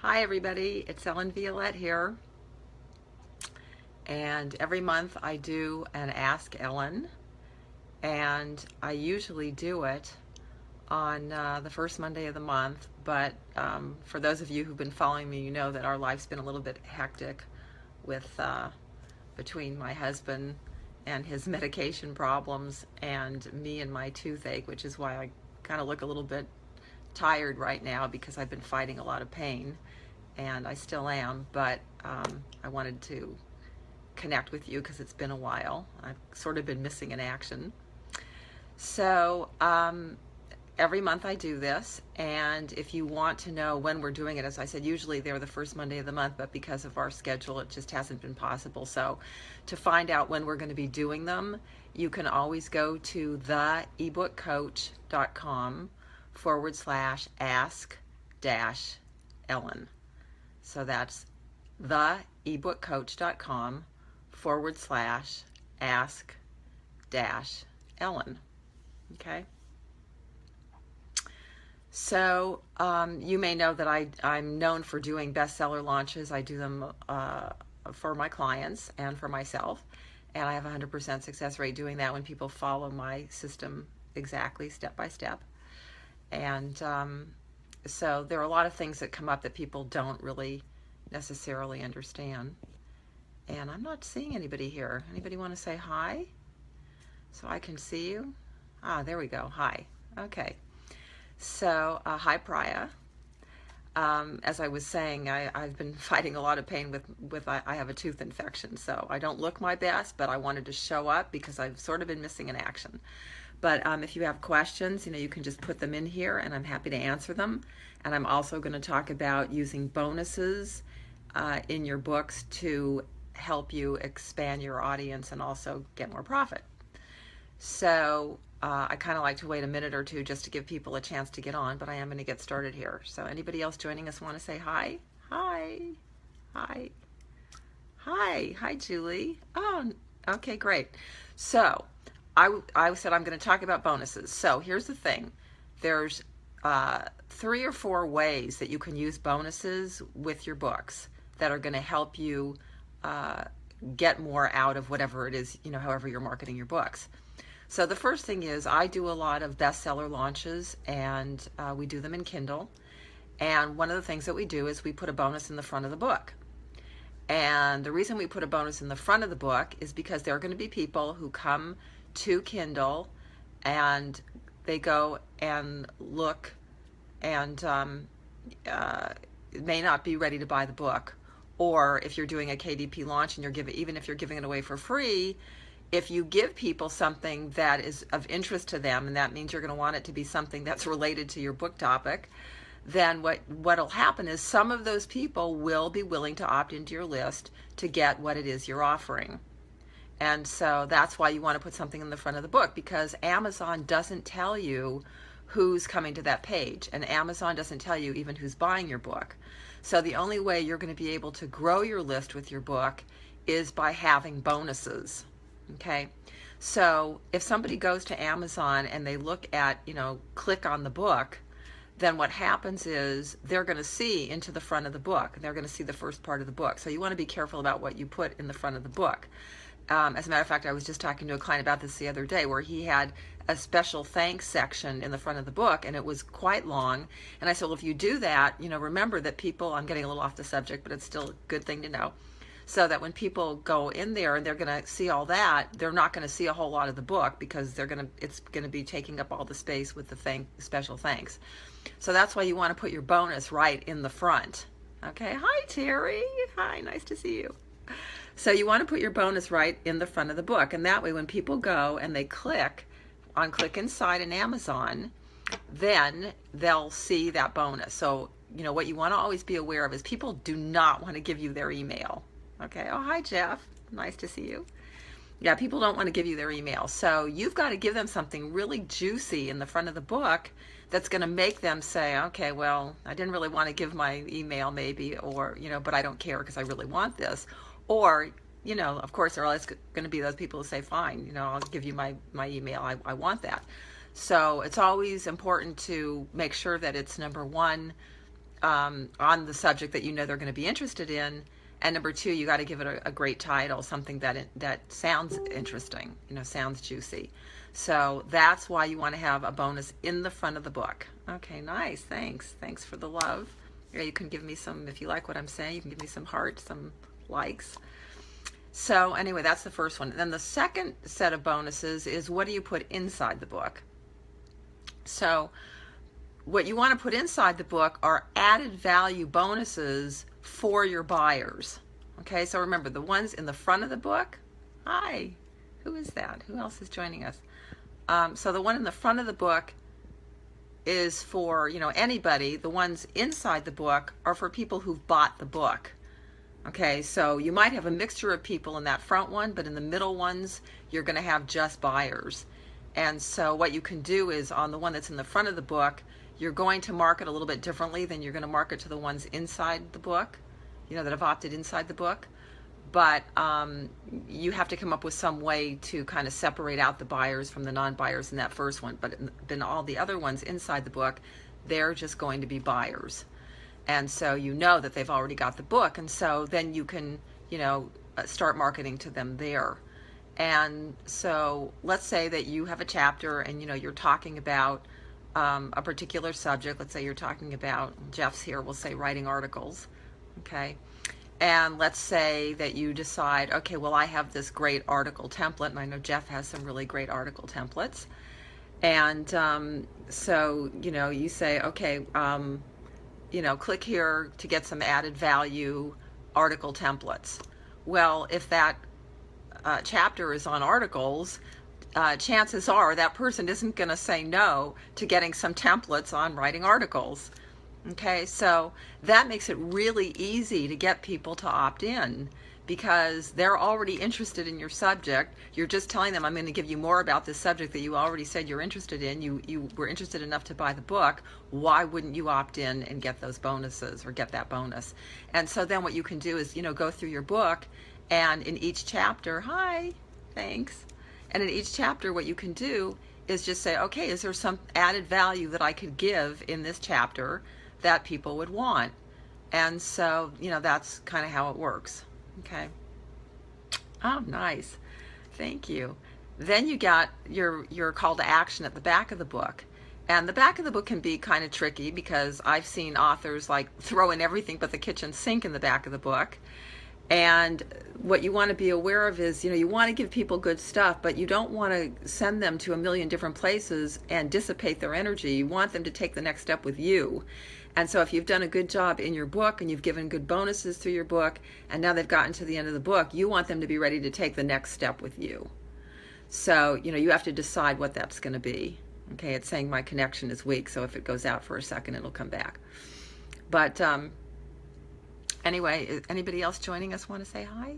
Hi everybody, it's Ellen Violette here, and every month I do an Ask Ellen, and I usually do it on the first Monday of the month, but for those of you who've been following me, you know that our life's been a little bit hectic with between my husband and his medication problems and me and my toothache, which is why I kind of look a little bit tired right now because I've been fighting a lot of pain, and I still am, but I wanted to connect with you because it's been a while. I've sort of been missing in action. So every month I do this, and if you want to know when we're doing it, as I said, usually they're the first Monday of the month, but because of our schedule, it just hasn't been possible. So to find out when we're going to be doing them, you can always go to theebookcoach.com/ask-Ellen. So that's theebookcoach.com/ask-Ellen. Okay. So you may know that I'm known for doing bestseller launches. I do them for my clients and for myself, and I have a 100% success rate doing that when people follow my system exactly step by step. And so there are a lot of things that come up that people don't really necessarily understand. And I'm not seeing anybody here. Anybody want to say hi so I can see you? Ah, there we go. Hi. Okay. So, hi, Priya. As I was saying, I've been fighting a lot of pain with I have a tooth infection, so I don't look my best, but I wanted to show up because I've sort of been missing in action. But if you have questions, you can just put them in here, and I'm happy to answer them. And I'm also going to talk about using bonuses in your books to help you expand your audience and also get more profit. So I kind of like to wait a minute or two just to give people a chance to get on, but I am going to get started here. So anybody else joining us want to say hi? Hi. Hi. Hi. Hi, Julie. Oh, okay, great. So I said I'm going to talk about bonuses. So here's the thing. There's 3 or 4 ways that you can use bonuses with your books that are going to help you get more out of whatever it is, however you're marketing your books. So the first thing is I do a lot of bestseller launches, and we do them in Kindle. And one of the things that we do is we put a bonus in the front of the book. And the reason we put a bonus in the front of the book is because there are going to be people who come to Kindle and they go and look and may not be ready to buy the book. Or if you're doing a KDP launch and even if you're giving it away for free, if you give people something that is of interest to them, and that means you're going to want it to be something that's related to your book topic, then what'll happen is some of those people will be willing to opt into your list to get what it is you're offering. And so that's why you want to put something in the front of the book, because Amazon doesn't tell you who's coming to that page, and Amazon doesn't tell you even who's buying your book. So the only way you're going to be able to grow your list with your book is by having bonuses. Okay, so if somebody goes to Amazon and they look at, click on the book, then what happens is they're going to see into the front of the book. They're going to see the first part of the book. So you want to be careful about what you put in the front of the book. As a matter of fact, I was just talking to a client about this the other day, where he had a special thanks section in the front of the book, and it was quite long. And I said, well, if you do that, remember that people, I'm getting a little off the subject, but it's still a good thing to know, so that when people go in there and they're going to see all that, they're not going to see a whole lot of the book, because it's going to be taking up all the space with the special thanks. So that's why you want to put your bonus right in the front. Okay, hi Terry. Hi, nice to see you. So you want to put your bonus right in the front of the book, and that way when people go and they click inside in Amazon, then they'll see that bonus. So what you want to always be aware of is people do not want to give you their email. Okay. Oh, hi Jeff. Nice to see you. Yeah, people don't want to give you their email. So you've got to give them something really juicy in the front of the book that's going to make them say, okay, well, I didn't really want to give my email maybe, or, but I don't care because I really want this. Or, of course, there are always going to be those people who say, fine, I'll give you my email. I want that. So it's always important to make sure that it's, number one, on the subject that you know they're going to be interested in. And number two, you got to give it a great title, something that sounds interesting, sounds juicy. So that's why you want to have a bonus in the front of the book. Okay, nice. Thanks for the love. Yeah, you can give me some, if you like what I'm saying, you can give me some hearts, some likes. So anyway, that's the first one. Then the second set of bonuses is, what do you put inside the book? So what you want to put inside the book are added value bonuses for your buyers. Okay, so remember, the ones in the front of the book. Hi, who is that? Who else is joining us? So the one in the front of the book is for, anybody. The ones inside the book are for people who've bought the book. Okay, so you might have a mixture of people in that front one, but in the middle ones, you're going to have just buyers. And so what you can do is, on the one that's in the front of the book, you're going to market a little bit differently than you're going to market to the ones inside the book, that have opted inside the book. But you have to come up with some way to kind of separate out the buyers from the non-buyers in that first one. But then all the other ones inside the book, they're just going to be buyers. And so you know that they've already got the book, and so then you can, start marketing to them there. And so let's say that you have a chapter and, you're talking about a particular subject. Let's say you're talking about, Jeff's here, we'll say writing articles, okay? And let's say that you decide, okay, well, I have this great article template, and I know Jeff has some really great article templates. And so, you say, okay, click here to get some added value article templates. Well, if that chapter is on articles, chances are that person isn't going to say no to getting some templates on writing articles. Okay, so that makes it really easy to get people to opt in, because they're already interested in your subject. You're just telling them, I'm going to give you more about this subject that you already said you're interested in. You were interested enough to buy the book. Why wouldn't you opt in and get those bonuses, or get that bonus? And so then what you can do is, go through your book, and in each chapter, hi, thanks. And in each chapter, what you can do is just say, okay, is there some added value that I could give in this chapter that people would want? And so, that's kind of how it works. Okay. Oh, nice. Thank you. Then you got your call to action at the back of the book. And the back of the book can be kind of tricky, because I've seen authors throw in everything but the kitchen sink in the back of the book. And what you want to be aware of is, you want to give people good stuff, but you don't want to send them to a million different places and dissipate their energy. You want them to take the next step with you. And so if you've done a good job in your book and you've given good bonuses through your book, and now they've gotten to the end of the book, you want them to be ready to take the next step with you. So, you have to decide what that's going to be. Okay, it's saying my connection is weak, so if it goes out for a second, it'll come back. But anyway, anybody else joining us want to say hi?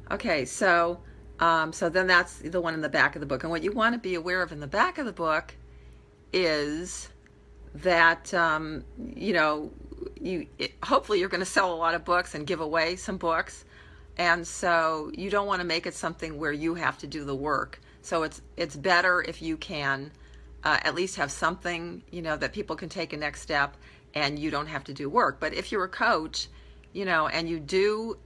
Okay, so then that's the one in the back of the book. And what you want to be aware of in the back of the book is that, hopefully you're going to sell a lot of books and give away some books. And so you don't want to make it something where you have to do the work. So it's better if you can at least have something, that people can take a next step and you don't have to do work. But if you're a coach, and you do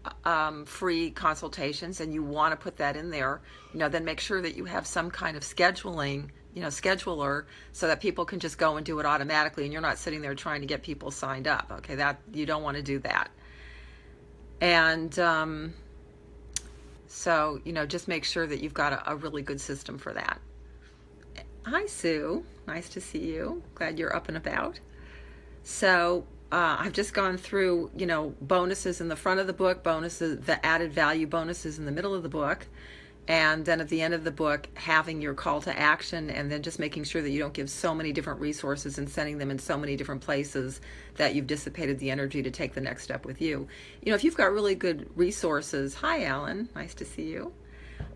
free consultations and you want to put that in there, then make sure that you have some kind of scheduler, so that people can just go and do it automatically, and you're not sitting there trying to get people signed up. Okay, that you don't want to do that. And so, just make sure that you've got a really good system for that. Hi, Sue. Nice to see you. Glad you're up and about. So I've just gone through, bonuses in the front of the book, bonuses, the added value bonuses in the middle of the book, and then at the end of the book, having your call to action, and then just making sure that you don't give so many different resources and sending them in so many different places that you've dissipated the energy to take the next step with you. If you've got really good resources, hi, Alan, nice to see you.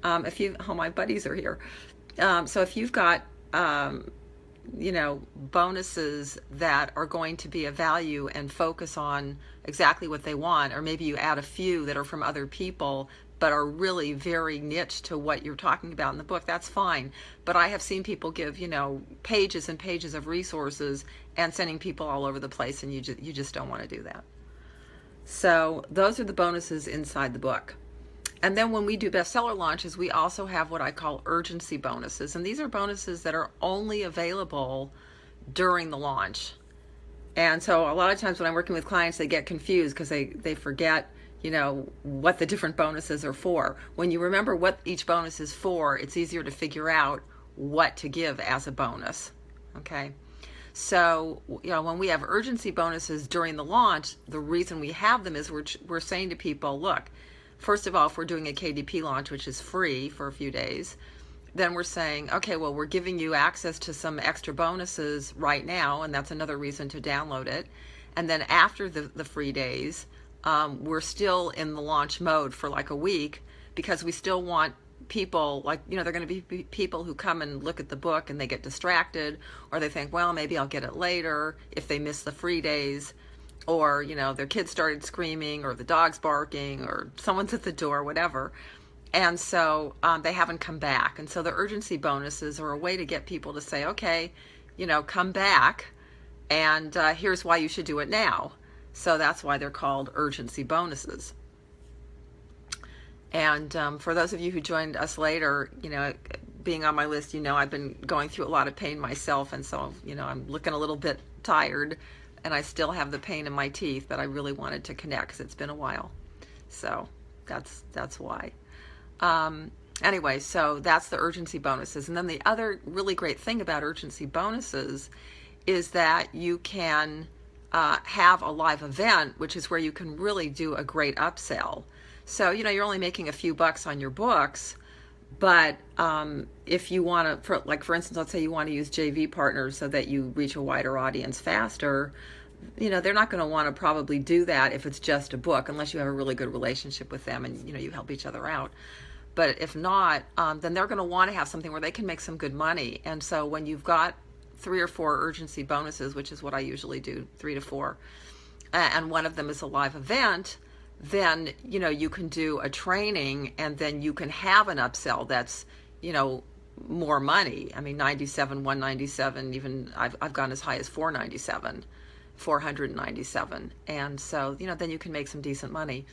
My buddies are here. So if you've got, bonuses that are going to be of value and focus on exactly what they want, or maybe you add a few that are from other people but are really very niche to what you're talking about in the book, that's fine. But I have seen people give, pages and pages of resources and sending people all over the place, and you just don't want to do that. So those are the bonuses inside the book. And then when we do bestseller launches, we also have what I call urgency bonuses. And these are bonuses that are only available during the launch. And so a lot of times when I'm working with clients, they get confused because they forget, what the different bonuses are for. When you remember what each bonus is for, it's easier to figure out what to give as a bonus. Okay. So, when we have urgency bonuses during the launch, the reason we have them is we're saying to people, look, first of all, if we're doing a KDP launch, which is free for a few days, then we're saying, okay, well, we're giving you access to some extra bonuses right now, and that's another reason to download it. And then after the free days, we're still in the launch mode for like a week, because we still want people, they're going to be people who come and look at the book and they get distracted, or they think, well, maybe I'll get it later if they miss the free days, or their kids started screaming, or the dog's barking, or someone's at the door, whatever, and so they haven't come back. And so the urgency bonuses are a way to get people to say, okay, come back, and here's why you should do it now. So that's why they're called urgency bonuses. And for those of you who joined us later, being on my list, I've been going through a lot of pain myself, and so, I'm looking a little bit tired, and I still have the pain in my teeth, but I really wanted to connect because it's been a while. So that's why. Anyway, so that's the urgency bonuses. And then the other really great thing about urgency bonuses is that you can have a live event, which is where you can really do a great upsell. So, you're only making a few bucks on your books, but if you want to, for instance, let's say you want to use JV partners so that you reach a wider audience faster, they're not going to want to probably do that if it's just a book, unless you have a really good relationship with them and, you help each other out. But if not, then they're going to want to have something where they can make some good money. And so when you've got 3 or 4 urgency bonuses, which is what I usually do, 3 to 4, and one of them is a live event, then you can do a training, and then you can have an upsell that's more money. I mean, 97, 197, even I've gone as high as 497, 497, and so then you can make some decent money.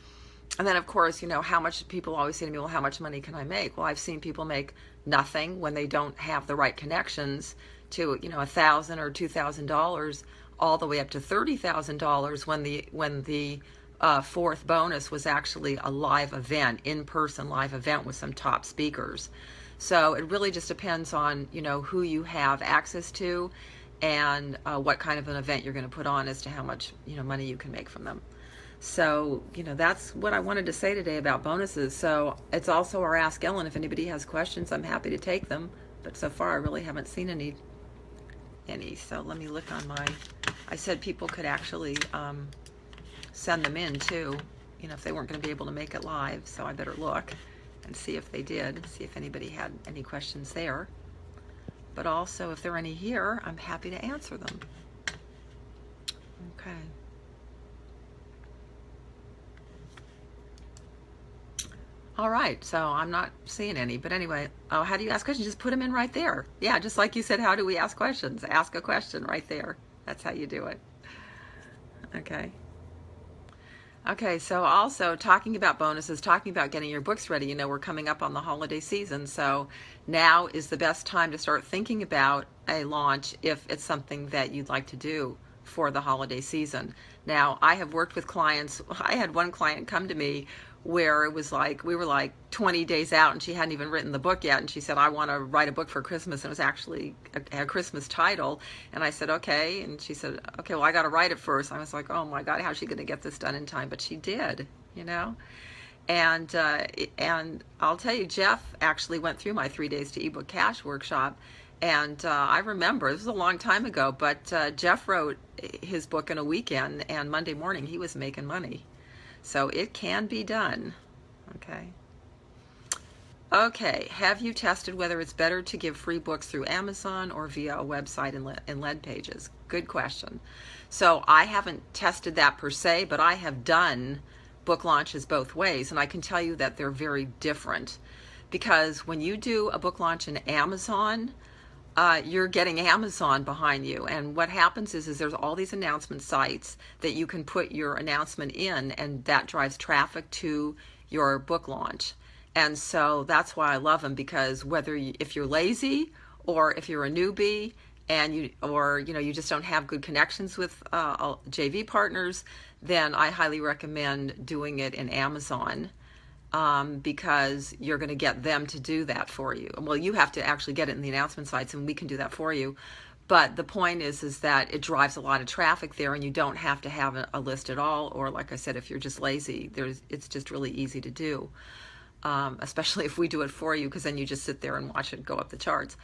And then of course, how much, people always say to me, well, how much money can I make? Well, I've seen people make nothing when they don't have the right connections to $1,000 or $2,000, all the way up to $30,000 when the fourth bonus was actually a live event, in-person live event with some top speakers. So it really just depends on, who you have access to, and what kind of an event you're going to put on as to how much, money you can make from them. So, that's what I wanted to say today about bonuses. So it's also our Ask Ellen. If anybody has questions, I'm happy to take them. But so far, I really haven't seen any. So let me look on I said people could actually send them in too, if they weren't going to be able to make it live. So I better look and see if they did, see if anybody had any questions there. But also, if there are any here, I'm happy to answer them. Okay. All right, so I'm not seeing any, but anyway, how do you ask questions? Just put them in right there. Yeah, just like you said, how do we ask questions? Ask a question right there. That's how you do it. Okay. Okay, so also talking about bonuses, talking about getting your books ready, we're coming up on the holiday season, so now is the best time to start thinking about a launch if it's something that you'd like to do for the holiday season. Now, I have worked with clients. I had one client come to me where it was like, we were like 20 days out and she hadn't even written the book yet, and she said, I want to write a book for Christmas, and it was actually a Christmas title. And I said, okay. And she said, okay, well, I got to write it first. I was like, oh my God, how's she going to get this done in time? But she did, and I'll tell you, Jeff actually went through my 3 days to ebook cash workshop, and I remember, this was a long time ago, but Jeff wrote his book in a weekend, and Monday morning he was making money. So it can be done. Okay, have you tested whether it's better to give free books through Amazon or via a website and lead pages? Good question. So I haven't tested that per se, but I have done book launches both ways, and I can tell you that they're very different. Because when you do a book launch in Amazon, you're getting Amazon behind you. And what happens is there's all these announcement sites that you can put your announcement in, and that drives traffic to your book launch. And so that's why I love them, because if you're lazy or if you're a newbie and you just don't have good connections with JV partners, then I highly recommend doing it in Amazon, because you're going to get them to do that for you. Well, you have to actually get it in the announcement sites, and we can do that for you. But the point is that it drives a lot of traffic there, and you don't have to have a list at all. Or, like I said, if you're just lazy, it's just really easy to do. Especially if we do it for you, because then you just sit there and watch it go up the charts.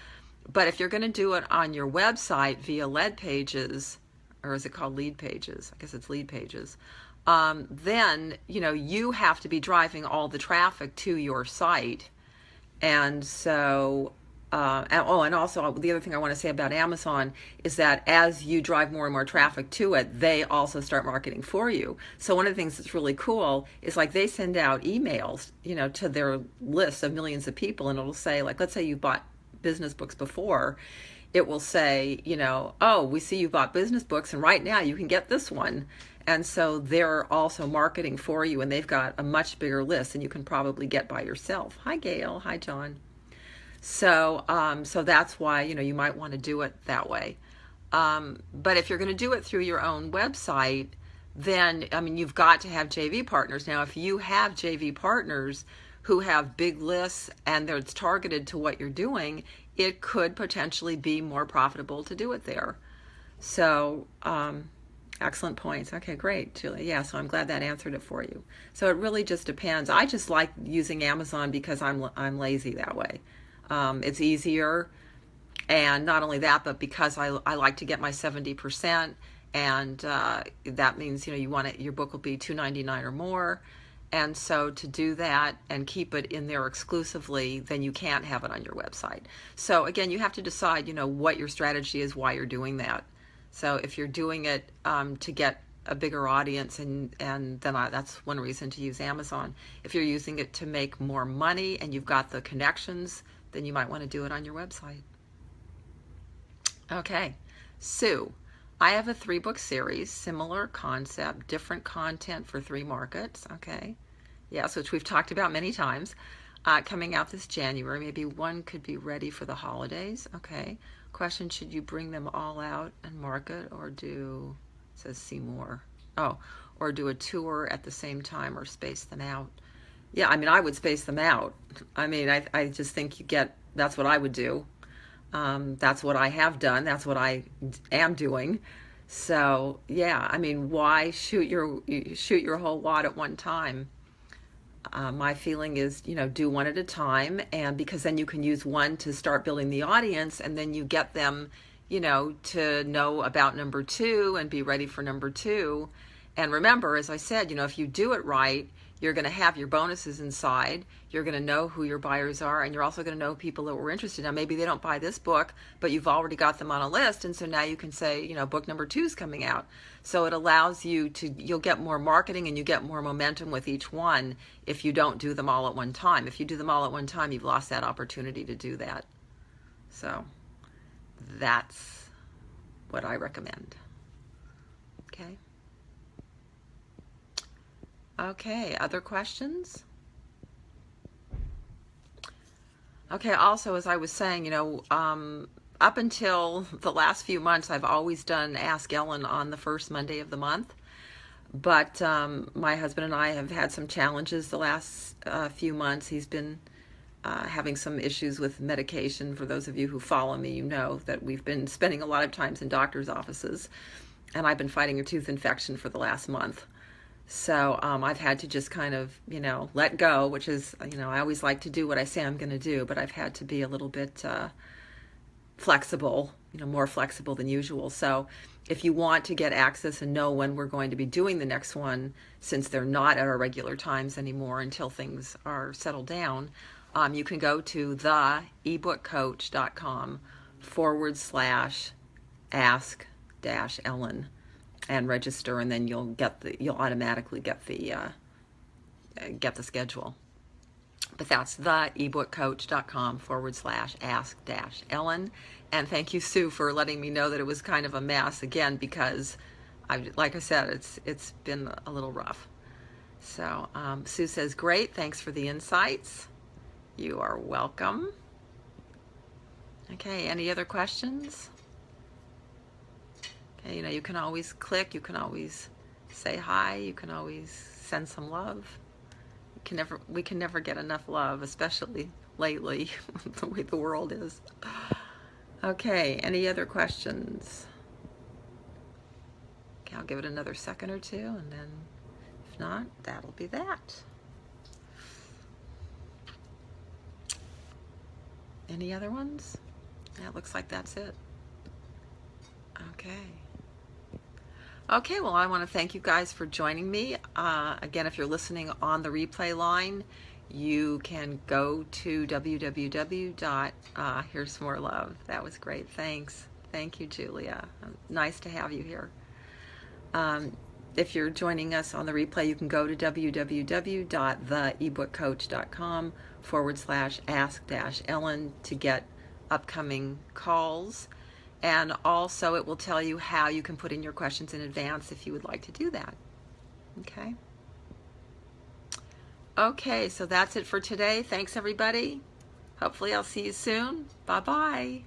But if you're going to do it on your website via lead pages, or is it called lead pages? I guess it's lead pages. Then you have to be driving all the traffic to your site. And so and also the other thing I want to say about Amazon is that as you drive more and more traffic to it, they also start marketing for you. So one of the things that's really cool is, like, they send out emails to their list of millions of people, and it'll say, like, let's say you bought business books before, it will say, oh, we see you bought business books, and right now you can get this one. And so they're also marketing for you, and they've got a much bigger list than you can probably get by yourself. Hi, Gail. Hi, John. So that's why, you might want to do it that way. But if you're going to do it through your own website, then, you've got to have JV partners. Now, if you have JV partners who have big lists and it's targeted to what you're doing, it could potentially be more profitable to do it there. So, excellent points. Okay, great, Julia. Yeah, so I'm glad that answered it for you. So it really just depends. I just like using Amazon because I'm lazy that way. It's easier, and not only that, but because I like to get my 70%, and that means you want your book will be $2.99 or more. And so to do that and keep it in there exclusively, then you can't have it on your website. So again, you have to decide what your strategy is, why you're doing that. So if you're doing it to get a bigger audience, and then that's one reason to use Amazon. If you're using it to make more money and you've got the connections, then you might want to do it on your website. Okay, Sue, I have a 3-book series, similar concept, different content for 3 markets. Okay, yes, which we've talked about many times. Coming out this January. Maybe one could be ready for the holidays. Okay. Question, should you bring them all out and market, or it says see more. Oh, or do a tour at the same time, or space them out? Yeah, I would space them out. I just think that's what I would do. That's what I have done. That's what I am doing. So yeah, why shoot your whole wad at one time? My feeling is, do one at a time, and because then you can use one to start building the audience, and then you get them, to know about number 2 and be ready for number 2. And remember, as I said, if you do it right, you're going to have your bonuses inside. You're going to know who your buyers are, and you're also going to know people that were interested. Now, maybe they don't buy this book, but you've already got them on a list, and so now you can say, book number 2 is coming out. So it allows you'll get more marketing and you get more momentum with each one if you don't do them all at one time. If you do them all at one time, you've lost that opportunity to do that. So that's what I recommend. Okay. Okay, other questions? Okay, also, as I was saying, up until the last few months, I've always done Ask Ellen on the first Monday of the month. But my husband and I have had some challenges the last few months. He's been having some issues with medication. For those of you who follow me, you know that we've been spending a lot of times in doctor's offices. And I've been fighting a tooth infection for the last month. So I've had to just kind of, let go, which is, I always like to do what I say I'm going to do, but I've had to be a little bit flexible, more flexible than usual. So if you want to get access and know when we're going to be doing the next one, since they're not at our regular times anymore until things are settled down, you can go to theebookcoach.com/ask-Ellen. And register, and then you'll automatically get the schedule. But that's theebookcoach.com/ask-Ellen. And thank you, Sue, for letting me know that it was kind of a mess again, because like I said, it's been a little rough. So Sue says, great, thanks for the insights. You are welcome. Okay, any other questions? Okay, you can always click, you can always say hi, you can always send some love. We can never get enough love, especially lately, the way the world is. Okay, any other questions? Okay, I'll give it another second or two, and then if not, that'll be that. Any other ones? Yeah, it looks like that's it. Okay. Okay, well, I want to thank you guys for joining me. Again, if you're listening on the replay line, you can go to Here's Some More Love. That was great. Thanks. Thank you, Julia. Nice to have you here. If you're joining us on the replay, you can go to www.theebookcoach.com/ask-Ellen to get upcoming calls. And also it will tell you how you can put in your questions in advance if you would like to do that. Okay. Okay, so that's it for today. Thanks, everybody. Hopefully I'll see you soon. Bye-bye.